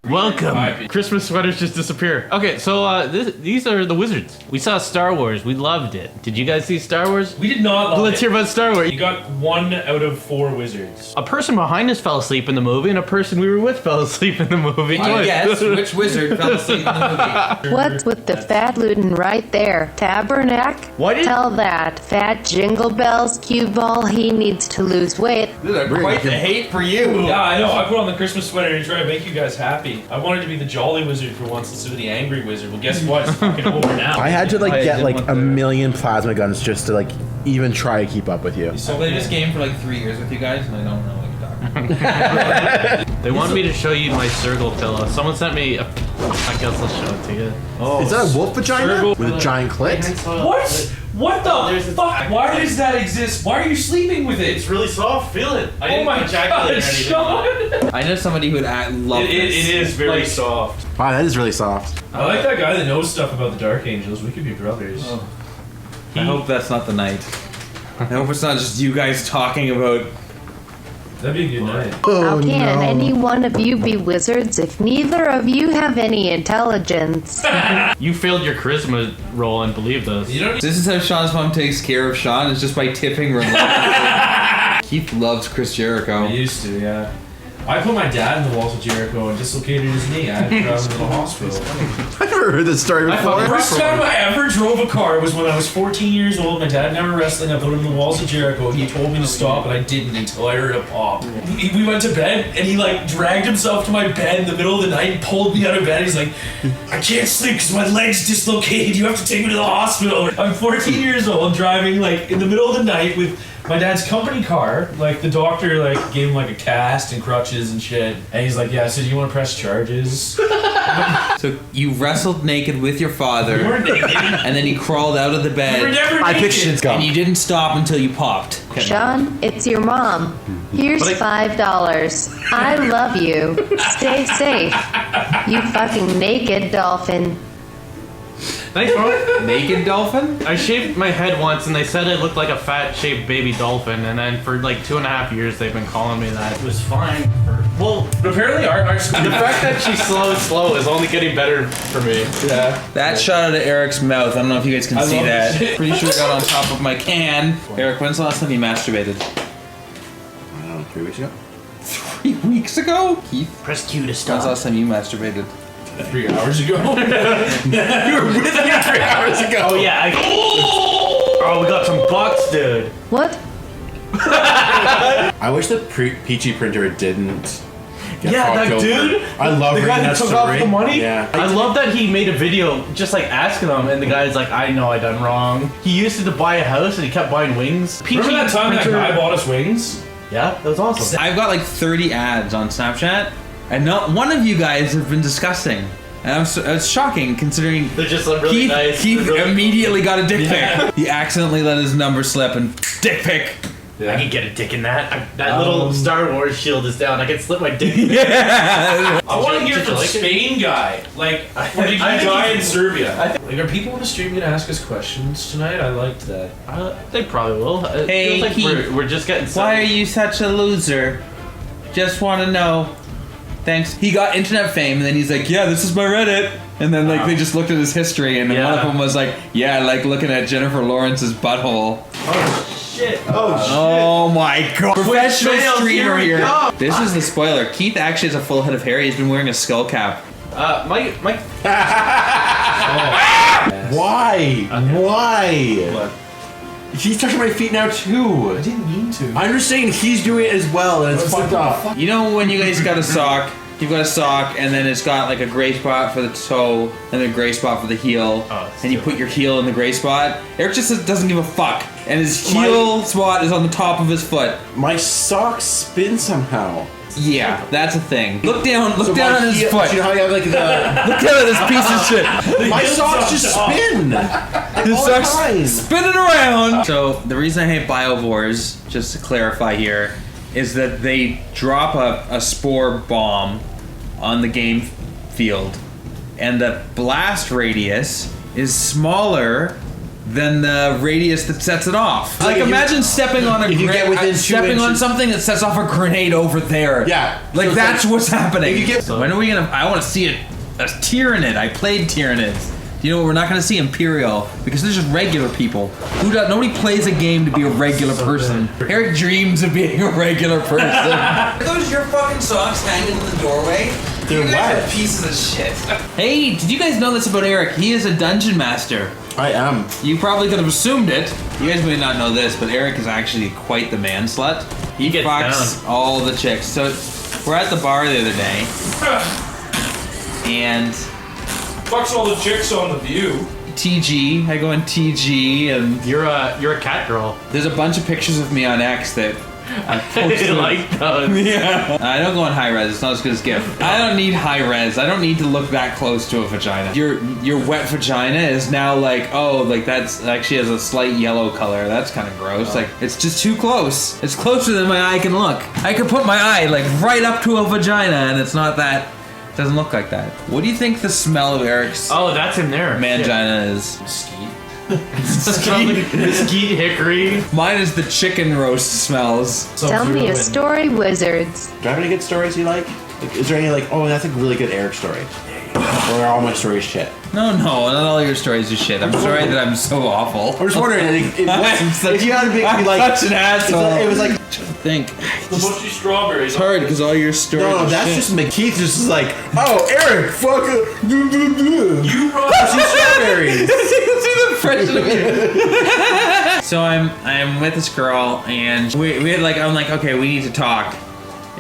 Welcome. Christmas sweaters just disappear. Okay, so these are the wizards. We saw Star Wars. We loved it. Did you guys see Star Wars? We did not love Let's hear about Star Wars. You got 1 out of 4 wizards. A person behind us fell asleep in the movie, and a person we were with fell asleep in the movie. Yes, which wizard fell asleep in the movie? What's with the fat Luton right there? Tabernacle? Why did- Tell that fat Jingle Bells cue ball he needs to lose weight. Quite the hate for you. Yeah, I know. I put on the Christmas sweater to try to make you guys happy. I wanted to be the jolly wizard for once instead of the angry wizard. Well, guess what? It's fucking over now. I had to get like a million plasma guns just to even try to keep up with you. I played this game for like 3 years with you guys, and I don't know what you're talking about. They want me to show you my circle pillow. Someone sent me a... I guess I'll show it to you. Oh, Is that a wolf vagina with a giant clit? What? What the fuck? Why does that exist? Why are you sleeping with it? It's really soft. Feel it. I Oh my god, Sean! I know somebody who'd love It this. is very Like- soft. Wow, that is really soft. I like that guy that knows stuff about the Dark Angels. We could be brothers. Oh. I hope that's not the night. I hope it's not just you guys talking about... That'd be a good night. How can any one of you be wizards if neither of you have any intelligence? You failed your charisma roll and believed us. You don't This is how Sean's mom takes care of Sean, is just by tipping reluctantly. Keith loves Chris Jericho. I used to, yeah. I put my dad in the walls of Jericho and dislocated his knee. I had to drive him to the hospital. I've never heard this story before. The first time I ever drove a car was when I was 14 years old. My dad never wrestling. I put him in the walls of Jericho. He told me to stop, and I didn't until I heard a pop. We went to bed, and he dragged himself to my bed in the middle of the night and pulled me out of bed. He's like, I can't sleep because my leg's dislocated. You have to take me to the hospital. I'm 14 years old, driving in the middle of the night with my dad's company car. The doctor gave him a cast and crutches and shit. And he's like, yeah, so do you want to press charges? So you wrestled naked with your father, We weren't naked. and then he crawled out of the We were bed, never naked. I pictured it. and you didn't stop until you popped. Sean, it's your mom. Here's $5. I love you. Stay safe. You fucking naked dolphin. Thanks, bro. Naked dolphin? I shaved my head once, and they said it looked like a fat-shaped baby dolphin. And then for 2.5 years, they've been calling me that. It was fine. Well, But apparently our the fact that she's slow is only getting better for me. Yeah. That shot out of Eric's mouth, I don't know if you guys can see love that. this shit. Pretty sure it got on top of my can. Eric, when's the last time you masturbated? I don't know, 3 weeks ago? 3 weeks ago? Keith, Press Q to when's the last time you masturbated? 3 hours ago. You were with me 3 hours ago. Oh yeah. Oh, we got some bucks, dude. What? I wish the Peachy printer didn't. Yeah, that dude. I love the guy reading that that took story. off the money. Yeah. I love that he made a video just asking them, and the guy's like, "I know I done wrong." He used it to buy a house, and he kept buying wings. Remember that time that guy bought us wings? Yeah, that was awesome. I've got 30 ads on Snapchat, and not one of you guys have been disgusting. And it's shocking considering They're just really Keith, nice. Keith They're really- immediately got a dick pic. He accidentally let his number slip and dick pic. I can get a dick in that. That little Star Wars shield is down. I can slip my dick in. Yeah. I want to hear Did from you like it? Spain guy. Or did you die in Serbia? Are people on the stream gonna ask us questions tonight? I liked that. They probably will. It Hey, feels like Keith. we're just getting. Why are you such a loser? Just want to know. Thanks. He got internet fame, and then he's like, "Yeah, this is my Reddit." And then they just looked at his history, and then one of them was like, "Yeah, I like looking at Jennifer Lawrence's butthole." Shit. Oh my god! Professional fails, streamer here we here. go. This is the spoiler. Keith actually has a full head of hair. He's been wearing a skull cap. Mike. Why? Why? What? He's touching my feet now too. I didn't mean to. I'm just saying he's doing it as well, and it's fucked up. You know when you guys got a sock? You've got a sock, and then it's got a gray spot for the toe, and a gray spot for the heel, and you put your heel in the gray spot. Eric just doesn't give a fuck, and his heel spot is on the top of his foot. My socks spin somehow. Yeah, that's a thing. Look down on my his heel- foot. Do you know how you have the? Look down at this piece of shit. My socks just spin. His all the socks time. spinning around. So the reason I hate biovores, just to clarify here, is that they drop a spore bomb on the game field, and the blast radius is smaller than the radius that sets it off. Like, if you- imagine stepping on if you get within 2 stepping on inches- something that sets off a grenade over there. Yeah. Like, So it's that's what's happening. if you get- When are we gonna... I want to see a Tyranid. I played Tyranids. You know what? We're not gonna see Imperial because they're just regular people. Nobody plays a game to be a regular person. Eric dreams of being a regular person. Are those your fucking socks hanging in the doorway? They're wet. Pieces of shit. Hey, did you guys know this about Eric? He is a dungeon master. I am. You probably could have assumed it. You guys may not know this, but Eric is actually quite the man slut. He gets fucks down. all the chicks. So we're at the bar the other day, and Fucks all the chicks on the View. TG. I go in TG, and You're a cat girl. there's a bunch of pictures of me on X that I posted. like those. Yeah. I don't go in high res. It's not as good as GIF. I don't need high res. I don't need to look that close to a vagina. Your wet vagina is now like, oh, like that's actually has a slight yellow color. That's kind of gross. Like it's just too close. It's closer than my eye can look. I could put my eye like right up to a vagina, and it's not that. Doesn't look like that. What do you think the smell of Eric's Oh, that's in there. mangina is? Skeet. Mesquite hickory. Mine is the chicken roast smells. Tell me a story, wizards. Do I have any good stories you like? Is there any like, oh, that's a really good Eric story? Or are all my stories shit? No, not all your stories are shit. I'm sorry that I'm so awful. I'm just wondering, if you had to be I'm like, such an asshole. it was like, Think. The mushy strawberries. It's hard because all your stories. no, are that's shit. just McKeith just like, oh, Eric, fuck it. You You mushy strawberries. So I'm with this girl and we had like I'm like okay we need to talk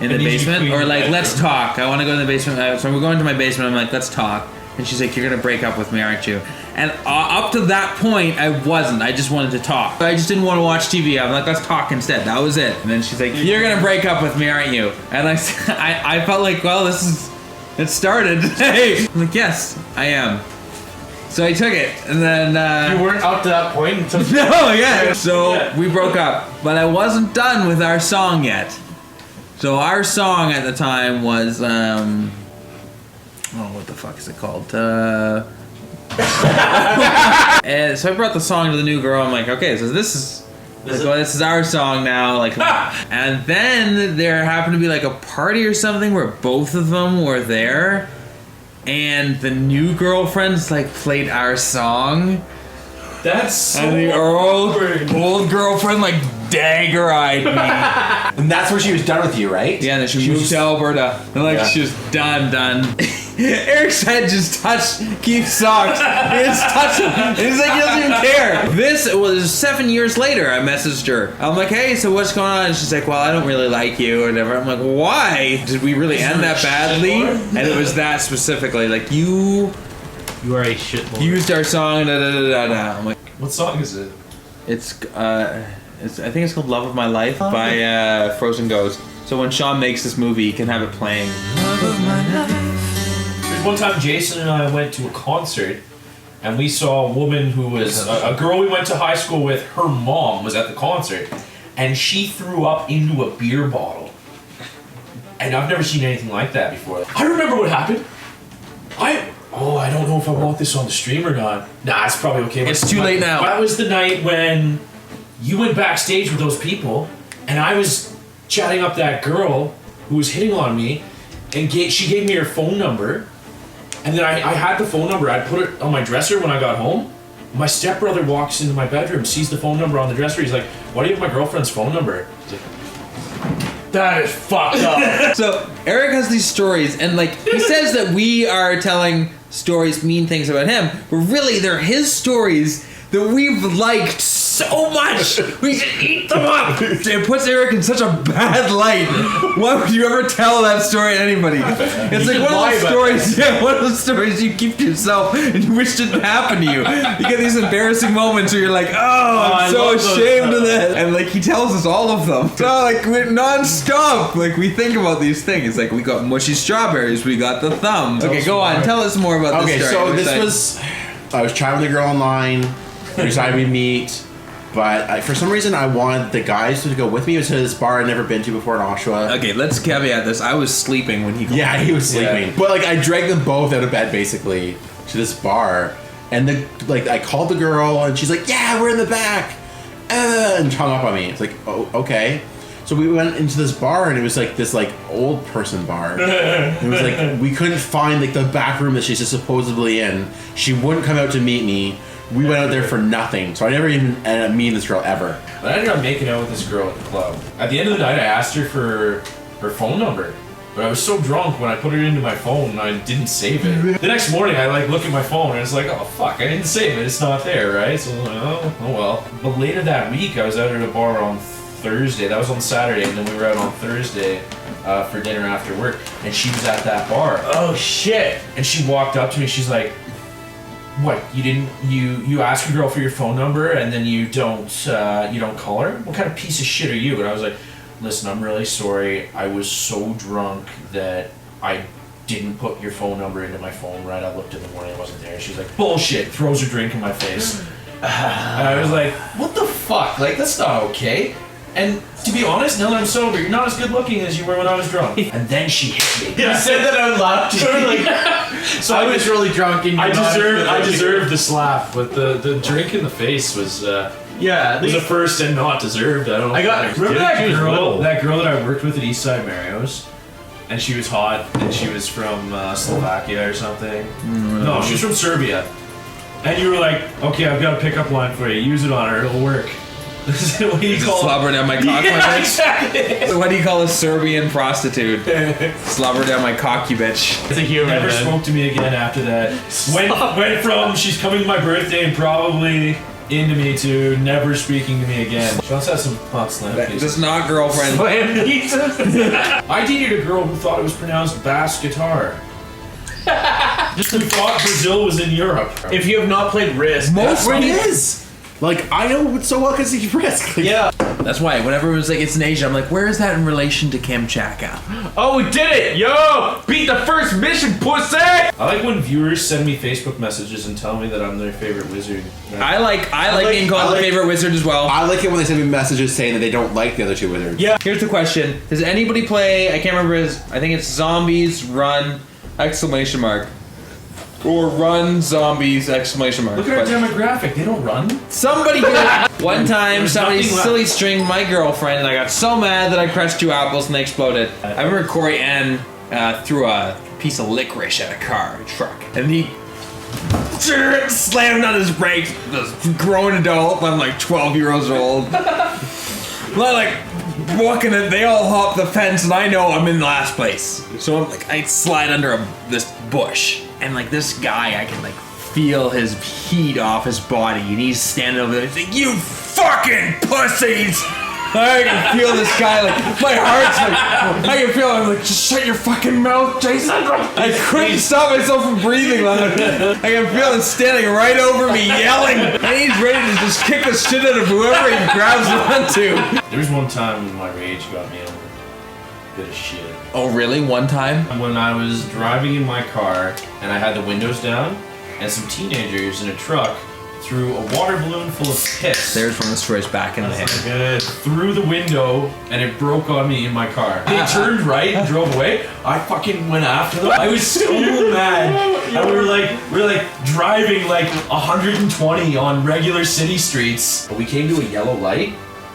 in the need you basement clean or the like bedroom. let's talk. I want to go in the basement. So we're going to my basement. I'm like let's talk. And she's like, you're gonna break up with me, aren't you? And up to that point, I wasn't. I just wanted to talk. I just didn't want to watch TV. I'm like, let's talk instead. That was it. And then she's like, you're gonna break up with me, aren't you? And I felt like, well, it started. Hey, I'm like, yes, I am. So I took it, and then You weren't up to that point until. no, yeah. So we broke up, but I wasn't done with our song yet. So our song at the time was what the fuck is it called? And so I brought the song to the new girl. I'm like, okay, so this is our song now. Like, and then there happened to be like a party or something where both of them were there, and the new girlfriends like played our song. That's so And the awkward. old girlfriend like dagger-eyed me. And that's where she was done with you, right? Yeah, and then she moved to Alberta. And like Yeah. she was done. Eric's head just touched Keith's socks. He just touched him. And he's like, he doesn't even care. This was 7 years later. I messaged her. I'm like, hey, so what's going on? And she's like, well, I don't really like you or whatever. I'm like, why? Did we really end that badly? And it was that specifically. Like, you You are a shitlord. used our song, da da da da da. I'm like, What song is it? It's I think it's called Love of My Life by Frozen Ghost. So when Sean makes this movie, he can have it playing. There's one time Jason and I went to a concert, and we saw a woman who was a girl we went to high school with. Her mom was at the concert, and she threw up into a beer bottle. And I've never seen anything like that before. I remember what happened. I don't know if I want this on the stream or not. Nah, it's probably okay. It's too late now. That was the night when you went backstage with those people, and I was chatting up that girl who was hitting on me, and she gave me her phone number, and then I had the phone number. I put it on my dresser when I got home. My stepbrother walks into my bedroom, sees the phone number on the dresser. He's like, "Why do you have my girlfriend's phone number?" He's like, "That is fucked up." So Eric has these stories, and like he says that we are telling stories, mean things about him, but really they're his stories that we've liked so much we should eat them up. It puts Eric in such a bad light. Why would you ever tell that story to anybody? It's like one of those stories. Yeah, one of those stories you keep to yourself and you wish didn't happen to you. You get these embarrassing moments where you're like, I'm so ashamed of this, and like he tells us all of them. So like we're non-stop. Like we think about these things. Like we got mushy strawberries. We got the thumb. Okay, go on. Tell us more about Okay, this story. so this was, I was chatting with a girl online. We decided we'd meet, but for some reason I wanted the guys to go with me. It was to this bar I'd never been to before in Oshawa. Okay, let's caveat this. I was sleeping when he called. Yeah, he was sleeping. Yeah. But like I dragged them both out of bed basically to this bar, And I called the girl, and she's like, "Yeah, we're in the back," and hung up on me. It's like, "Oh, okay." So we went into this bar, and it was like this old person bar. It was like we couldn't find the back room that she's supposedly in. She wouldn't come out to meet me. We went out there for nothing. So I never even ended up meeting this girl ever. But I ended up making out with this girl at the club. At the end of the night, I asked her for her phone number. But I was so drunk when I put it into my phone, I didn't save it. The next morning, I look at my phone and it's like, oh fuck, I didn't save it. It's not there, right? So I'm like, oh well. But later that week, I was out at a bar on Thursday. That was on Saturday, and then we were out on Thursday for dinner after work, and she was at that bar. Oh shit! And she walked up to me. She's like, "What? You ask a girl for your phone number and then you don't call her? What kind of piece of shit are you?" And I was like, "Listen, I'm really sorry. I was so drunk that I didn't put your phone number into my phone right. I looked in the morning, it wasn't there." She's like, "Bullshit," throws her drink in my face. And I was like, "What the fuck? That's not okay." And to be honest, now that I'm sober, you're not as good looking as you were when I was drunk. And then she hit me. You said that out loud. So I was really drunk, and I deserved the slap, but the drink in the face was was a first and not deserved. I don't know. Remember that girl that I worked with at Eastside Mario's, and she was hot, and she was from Slovakia or something. No, she was from Serbia. And you were like, "Okay, I've got a pickup line for you. Use it on her. It'll work." What do you call slobber down my cock? Yeah, exactly. So what do you call a Serbian prostitute? Slobber down my cock, you bitch. It's a human. Never spoke to me again after that. Went from she's coming to my birthday and probably into me to never speaking to me again. She also has some hot slam pieces. Just not girlfriend. Slam pieces. I dated a girl who thought it was pronounced bass guitar. Just who thought Brazil was in Europe. If you have not played Risk, That's what it is. I know it so well because he's Risk. Yeah. That's why whenever it was it's in Asia, I'm like, where is that in relation to Kamchatka? Oh, we did it! Yo! Beat the first mission, pussy! I like when viewers send me Facebook messages and tell me that I'm their favorite wizard. I like being called the favorite wizard as well. I like it when they send me messages saying that they don't like the other two wizards. Yeah. Here's the question: does anybody play? I can't remember I think it's Zombies Run ! Or Run Zombies ! Look at our demographic. They don't run. Somebody here, one time, There's somebody nothing left. silly stringed my girlfriend, and I got so mad that I crushed 2 apples and they exploded. I remember Corey N threw a piece of licorice at a truck, and he slammed on his brakes. This grown adult, I'm 12 years old. Walking it, they all hop the fence, and I know I'm in last place. So I slide under this bush, and this guy, I can feel his heat off his body, and he's standing over there. He's like, "You fucking pussies!" I can feel this guy, my heart's I can feel him, "Just shut your fucking mouth, Jason." I couldn't stop myself from breathing. I can feel him standing right over me, yelling, and he's ready to just kick the shit out of whoever he grabs onto. There was one time when my rage got me over. Bit of shit. Oh, really? One time? When I was driving in my car and I had the windows down, and some teenagers in a truck threw a water balloon full of piss. There's one of the stories back in the head. Through the window, and it broke on me in my car. They turned right and drove away. I fucking went after them. I was so mad. And we were driving 120 on regular city streets. But we came to a yellow light.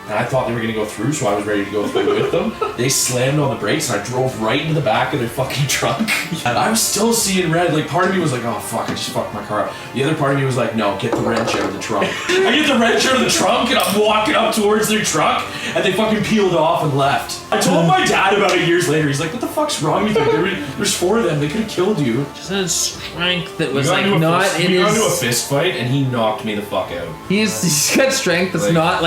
And I thought they were gonna go through, so I was ready to go through with them. They slammed on the brakes, and I drove right into the back of their fucking truck. And I was still seeing red. Part of me was like, "Oh fuck, I just fucked my car up." The other part of me was like, "No, get the wrench out of the trunk." I get the wrench out of the trunk, and I'm walking up towards their truck, and they fucking peeled off and left. I told my dad about it years later. He's like, "What the fuck's wrong with you? There's 4 of them. They could have killed you." Just a strength that was We got into a his. fist fight, and he knocked me the fuck out. He's got strength that's not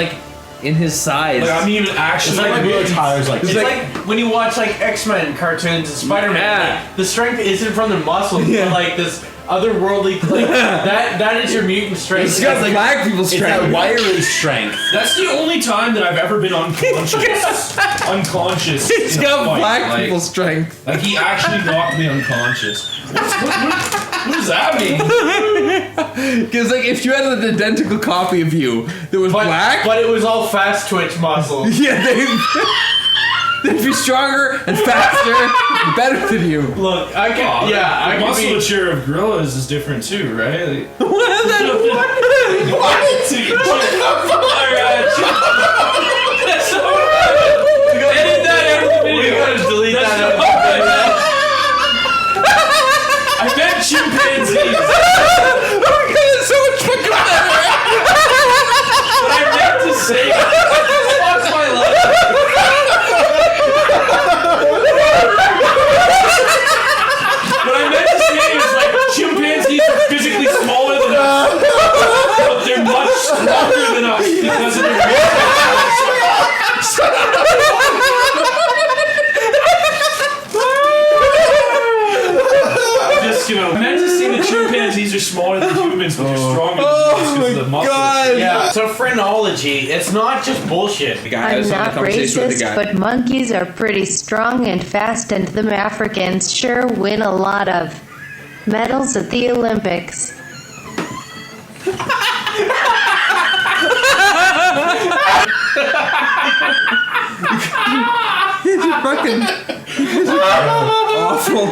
in his size. I mean, actually, It's like when you watch X-Men cartoons and Spider-Man. Yeah. The strength isn't from the muscles, but this otherworldly. That is your mutant strength. He's got black people's It's that strength. wiry strength. That's the only time that I've ever been unconscious. Unconscious. He's in a got fight. black people's strength. He actually knocked me unconscious. What does that mean? Because if you had an identical copy of you that was black, but it was all fast twitch muscles. yeah, They'd be stronger and faster and better than you. Look, I can. Oh, Yeah, I the can be. musculature of gorillas is different too, right? Like, What? edit that out of the We video. gotta delete that. Out. I meant chimpanzees. So much fucking better. What I meant to say. Fuck my life. What I meant to say is like chimpanzees are physically smaller than us, but they're much stronger than us because of their just, you know, I meant to say the chimpanzees are smaller than humans, but they're stronger than humans because of the muscles. God. Yeah, so phrenology, it's not just bullshit. The guy, I I'm was having a not conversation with the racist, guy. but monkeys are pretty strong and fast, and them Africans sure win a lot of medals at the Olympics. Fucking awful.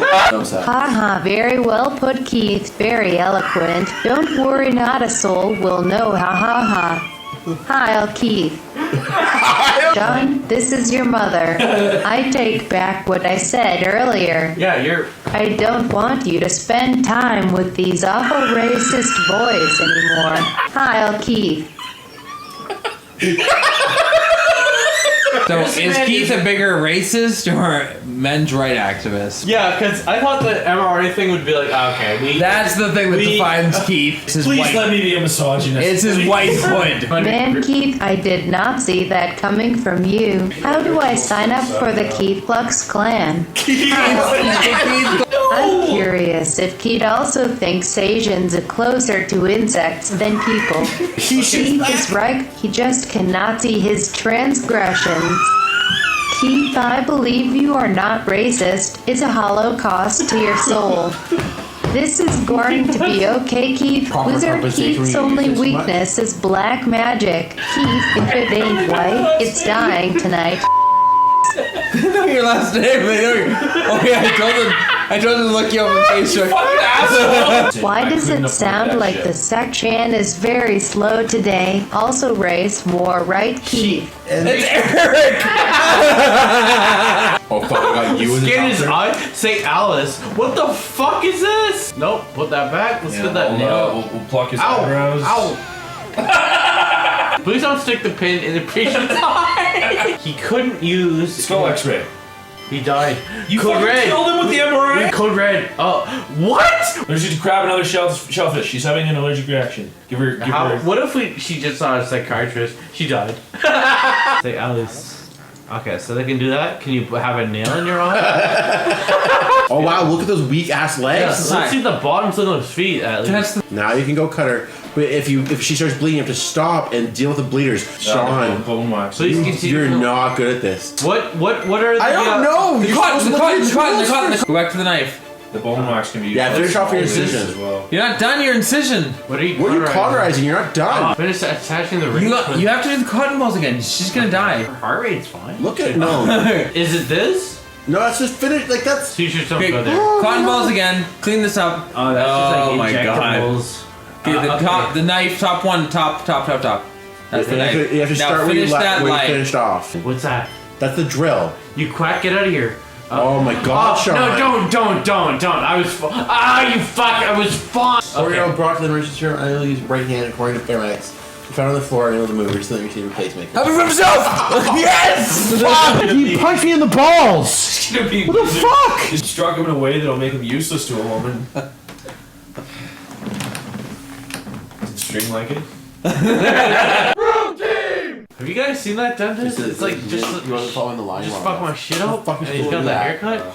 Haha, very well put, Keith. Very eloquent. Don't worry, not a soul will know. Ha ha ha. Hi, Keith. John, this is your mother. I take back what I said earlier. Yeah, you're. I don't want you to spend time with these awful racist boys anymore. Hi, Keith. So is Keith a bigger racist or men's right activist? Yeah, because I thought the mRNA thing would be like, okay, That's the thing that defines Keith. It's his Please white. let me be a misogynist. It's his white hood. Man, Keith, I did not see that coming from you. How do I sign up for the Keith Lux clan? I'm curious if Keith also thinks Asians are closer to insects than people. Keith is right, he just cannot see his transgressions. Keith, I believe you are not racist. It's a holocaust to your soul. This is going to be okay, Keith. Proper Wizard compensation Keith's when you only use this much. weakness is black magic. Keith, if it ain't white, it's dying tonight. They know your last name. They know your. Oh yeah, I told them to look you up on Facebook. Why does it sound like the section is very slow today? Also, race more, right, Keith? It's Eric. Oh fuck! I got you in the skin his doctor. eye. Say Alice. What the fuck is this? Nope. Put that back. Let's get that nail. We'll pluck his Ow! eyebrows. Ow! Please don't stick the pin in the patient's eye. He couldn't use Skull X-ray. He died. You Code fucking red. killed him with the MRI. Code red. Oh, what? Allergic to crab and other shellfish. She's having an allergic reaction. Give her. What if she just saw a psychiatrist? She died. Say Alice. Okay, so they can do that. Can you have a nail in your eye? Oh wow! Look at those weak ass legs. Let's see the bottoms of those feet at least. Now you can go cut her. But if she starts bleeding, you have to stop and deal with the bleeders. Sean, Bone wax. Please continue. you're not good at this. What are the? I don't know. The cotton. Go back to the knife. The bone wax can be used. Yeah, finish off your as incision. as well. You're not done your incision. What are you? What are you cauterizing? You're not done. Finish attaching the ring. You have to do the cotton balls again. She's gonna die. Her heart rate's fine. Look at no. Is it this? No, that's just finished. Like that's. T-shirts don't Okay, go there. cotton balls again. Clean this up. Oh, that's just like my god. injectables. Okay, the top, the knife, top one, top. That's the knife. You have to Now start where you finish that where you line. finished off. What's that? That's the drill. You quack, get out of here. Oh my god, Sean. No, don't. I was you fuck, I was fine. Oreo broccoli and Richard's here. I only use right hand according to paramedics. We found on the floor and able to move her so that we receive a pacemaker. Help him from himself! Yes! Fuck! He punched me in the balls! What the fuck? Just struck him in a way that'll make him useless to a woman. Does the string like it? Have you guys seen that dentist? It's like just you want to follow in the line? just long fuck enough. my shit up fuck is and he's cool got with the that? haircut.